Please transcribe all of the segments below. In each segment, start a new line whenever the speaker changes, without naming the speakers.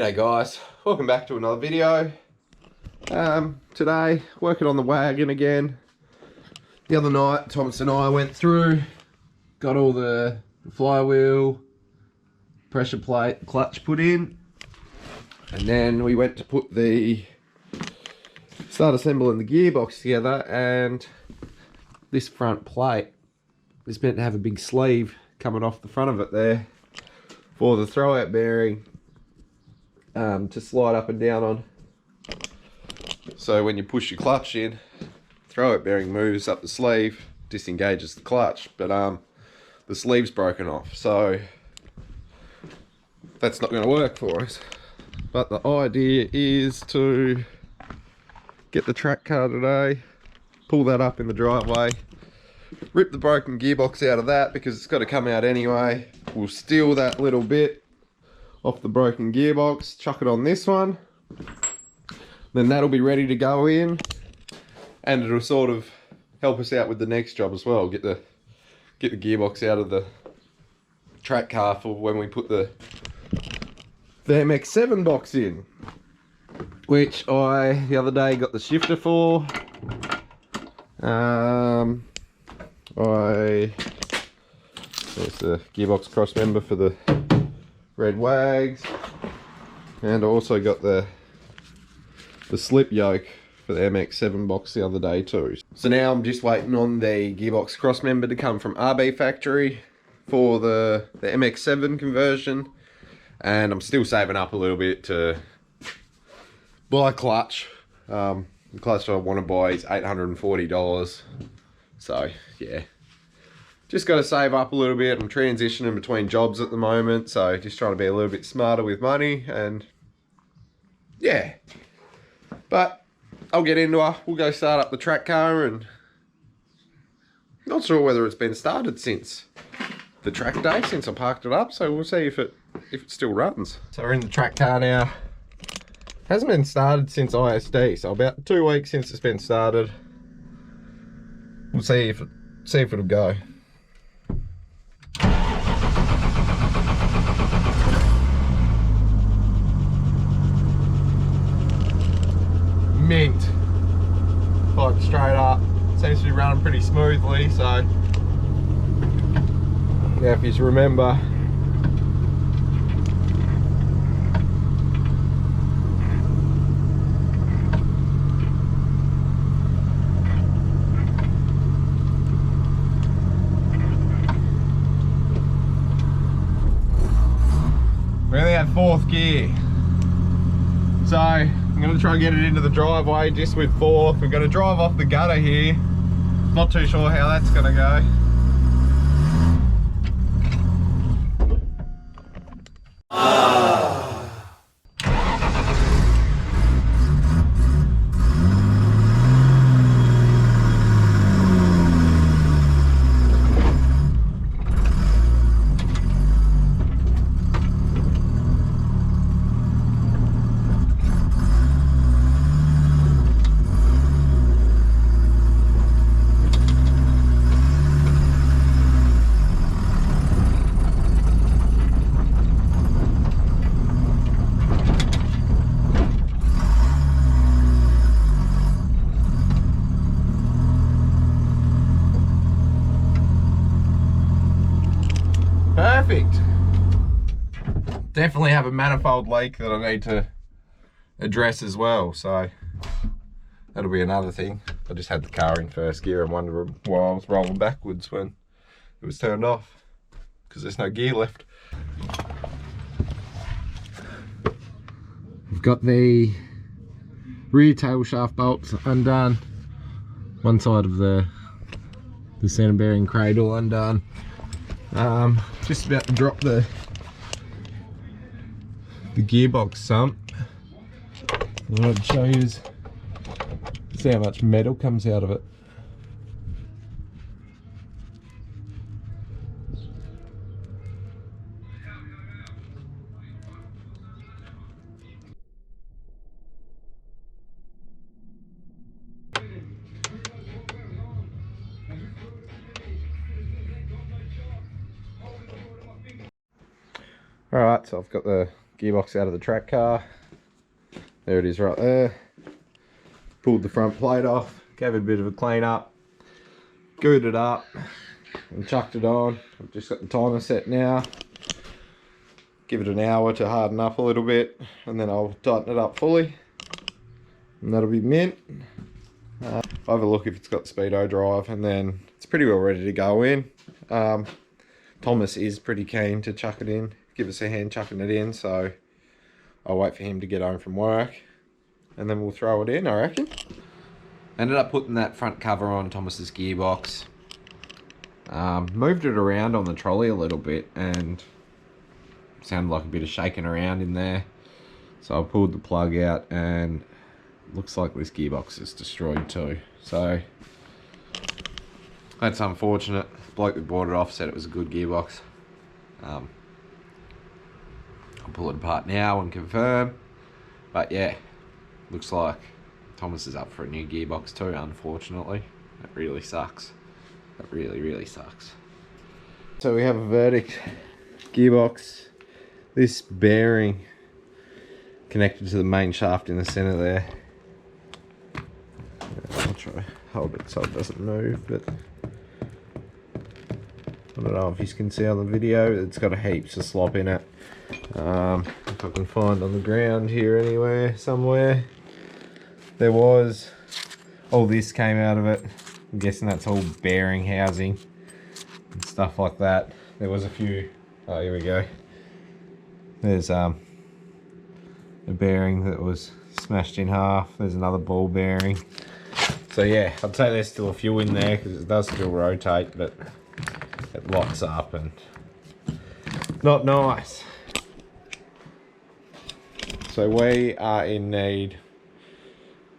G'day guys, welcome back to another video. Today, working on the wagon again. The other night, Thomas and I went through, got all the flywheel, pressure plate, clutch put in, and then we went to start assembling the gearbox together, and this front plate is meant to have a big sleeve coming off the front of it there for the throwout bearing to slide up and down on. So when you push your clutch in, throwout bearing moves up the sleeve, disengages the clutch, but the sleeve's broken off, so that's not going to work for us. But the idea is to get the track car today, pull that up in the driveway, rip the broken gearbox out of that because it's got to come out anyway. We'll steal that little bit off the broken gearbox, chuck it on this one, then that'll be ready to go in, and it'll sort of help us out with the next job as well. Get the gearbox out of the track car for when we put the MX7 box in, which I the other day got the shifter for. There's the gearbox cross member for the red wags, and I also got the slip yoke for the MX7 box the other day too. So now I'm just waiting on the gearbox cross member to come from RB factory for the MX7 conversion, and I'm still saving up a little bit to buy a clutch. The clutch I want to buy is $840, so yeah, just got to save up a little bit. I'm transitioning between jobs at the moment, so just trying to be a little bit smarter with money, and yeah, but I'll get into it. We'll go start up the track car, and not sure whether it's been started since the track day, since I parked it up, so we'll see if it still runs. So we're in the track car now. Hasn't been started since ISD, so about 2 weeks since it's been started. We'll see if it'll go. Mint. Like straight up. Seems to be running pretty smoothly, so now if you remember, we only had 4th gear, so I'm going to try and get it into the driveway just with 4th. We're going to drive off the gutter here. Not too sure how that's going to go. Perfect. Definitely have a manifold leak that I need to address as well, so that'll be another thing. I just had the car in 1st gear and wondered why I was rolling backwards when it was turned off, because there's no gear left. We've got the rear tail shaft bolts undone, one side of the center bearing cradle undone. Just about to drop the gearbox sump. What I wanted to show you is see how much metal comes out of it. Alright, so I've got the gearbox out of the track car. There it is right there. Pulled the front plate off, gave it a bit of a clean up, gooed it up and chucked it on. I've just got the timer set now. Give it an hour to harden up a little bit and then I'll tighten it up fully and that'll be mint. I'll have a look if it's got speedo drive and then it's pretty well ready to go in. Thomas is pretty keen to chuck it in, give us a hand chucking it in, so I'll wait for him to get home from work and then we'll throw it in, I reckon. Ended up putting that front cover on Thomas's gearbox. Moved it around on the trolley a little bit and sounded like a bit of shaking around in there. So I pulled the plug out and looks like this gearbox is destroyed too. So that's unfortunate. The bloke that bought it off said it was a good gearbox. I'll pull it apart now and confirm. But yeah, looks like Thomas is up for a new gearbox too, unfortunately. That really sucks. That really sucks. So we have a verdict. Gearbox. This bearing connected to the main shaft in the center there. I'll try to hold it so it doesn't move, but I don't know if you can see on the video, it's got a heaps of slop in it. If I can find on the ground here anywhere, somewhere. There was, all this came out of it. I'm guessing that's all bearing housing and stuff like that. There was a few, oh here we go. There's a bearing that was smashed in half. There's another ball bearing. So yeah, I'd say there's still a few in there because it does still rotate, but it locks up and not nice. So we are in need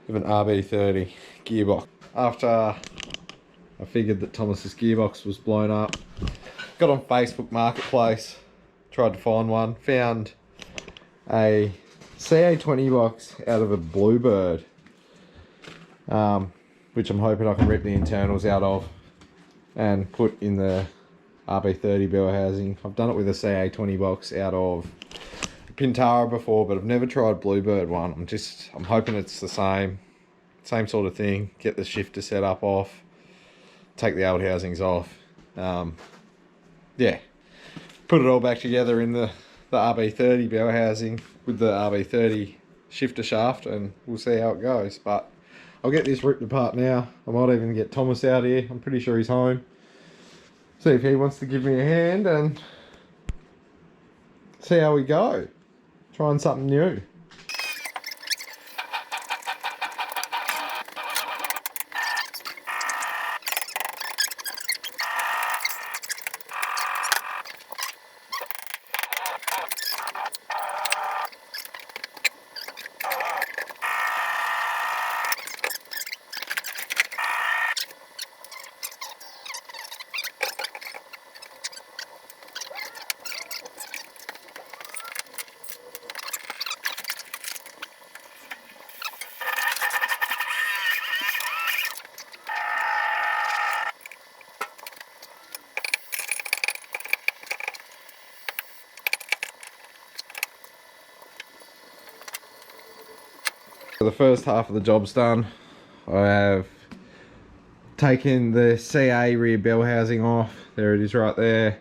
of an RB30 gearbox. After I figured that Thomas's gearbox was blown up, got on Facebook Marketplace, tried to find one, found a CA20 box out of a Bluebird, which I'm hoping I can rip the internals out of and put in the RB30 bell housing. I've done it with a CA20 box out of Pintara before, but I've never tried Bluebird one. I'm hoping it's the same sort of thing. Get the shifter set up off, take the old housings off. Yeah, put it all back together in the RB30 bell housing with the RB30 shifter shaft, and we'll see how it goes. But I'll get this ripped apart now. I might even get Thomas out here. I'm pretty sure he's home. See if he wants to give me a hand and see how we go. Trying something new. So the first half of the job's done. I have taken the CA rear bell housing off. There it is right there.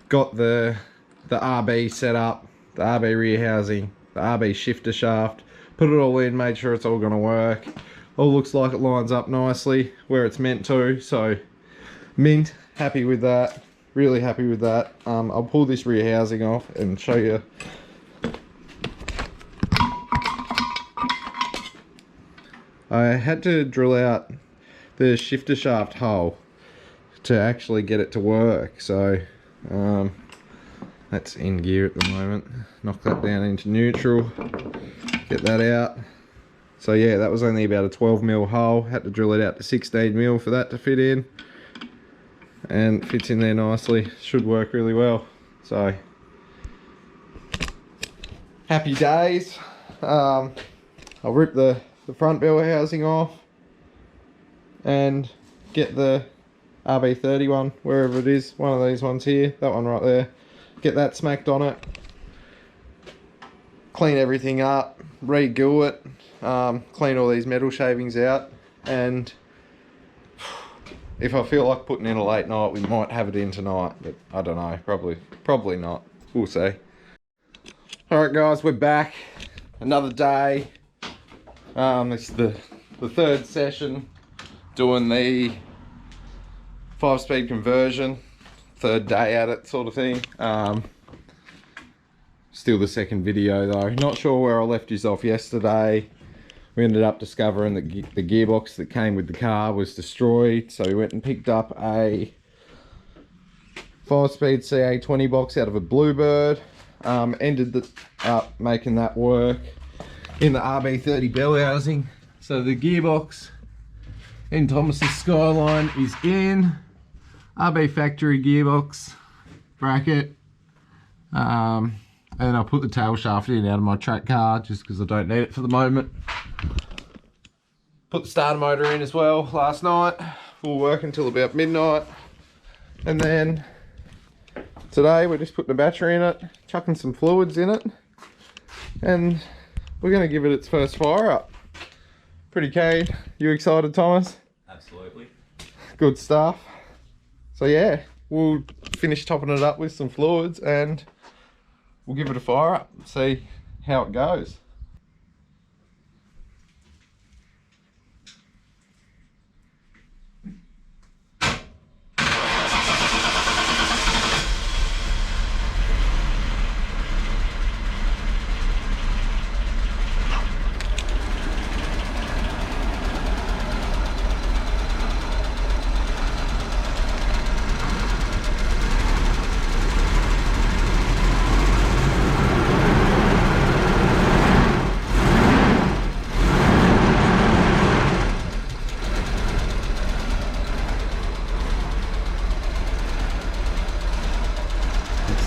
Got the RB set up, the RB rear housing, the RB shifter shaft. Put it all in, made sure it's all going to work. All looks like it lines up nicely where it's meant to. So mint, happy with that. Really happy with that. I'll pull this rear housing off and show you. I had to drill out the shifter shaft hole to actually get it to work. So that's in gear at the moment. Knock that down into neutral, get that out. So yeah, that was only about a 12mm hole. Had to drill it out to 16mm for that to fit in, and it fits in there nicely. Should work really well. So happy days. I'll rip the front bell housing off and get the RB30 one, wherever it is, one of these ones here, that one right there, get that smacked on it, clean everything up, re-gill it, clean all these metal shavings out, and if I feel like putting in a late night, we might have it in tonight, but I don't know, probably not. We'll see. Alright guys, we're back. Another day. This is the third session doing the 5-speed conversion. Third day at it sort of thing. Still the second video though. Not sure where I left you off yesterday. We ended up discovering that the gearbox that came with the car was destroyed, so we went and picked up a 5-speed CA20 box out of a Bluebird. Ended up making that work in the RB30 bell housing. So the gearbox in Thomas's Skyline is in. RB factory gearbox bracket. And I'll put the tail shaft in out of my track car just because I don't need it for the moment. Put the starter motor in as well last night. We'll work until about midnight. And then today we're just putting a battery in it, chucking some fluids in it, and we're going to give it its first fire up. Pretty keen. You excited, Thomas?
Absolutely.
Good stuff. So yeah, we'll finish topping it up with some fluids and we'll give it a fire up, see how it goes.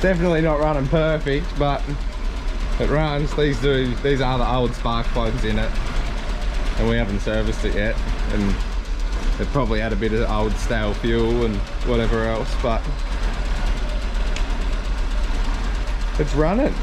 Definitely not running perfect, but it runs. These are the old spark plugs in it, and we haven't serviced it yet, and it probably had a bit of old stale fuel and whatever else, but it's running.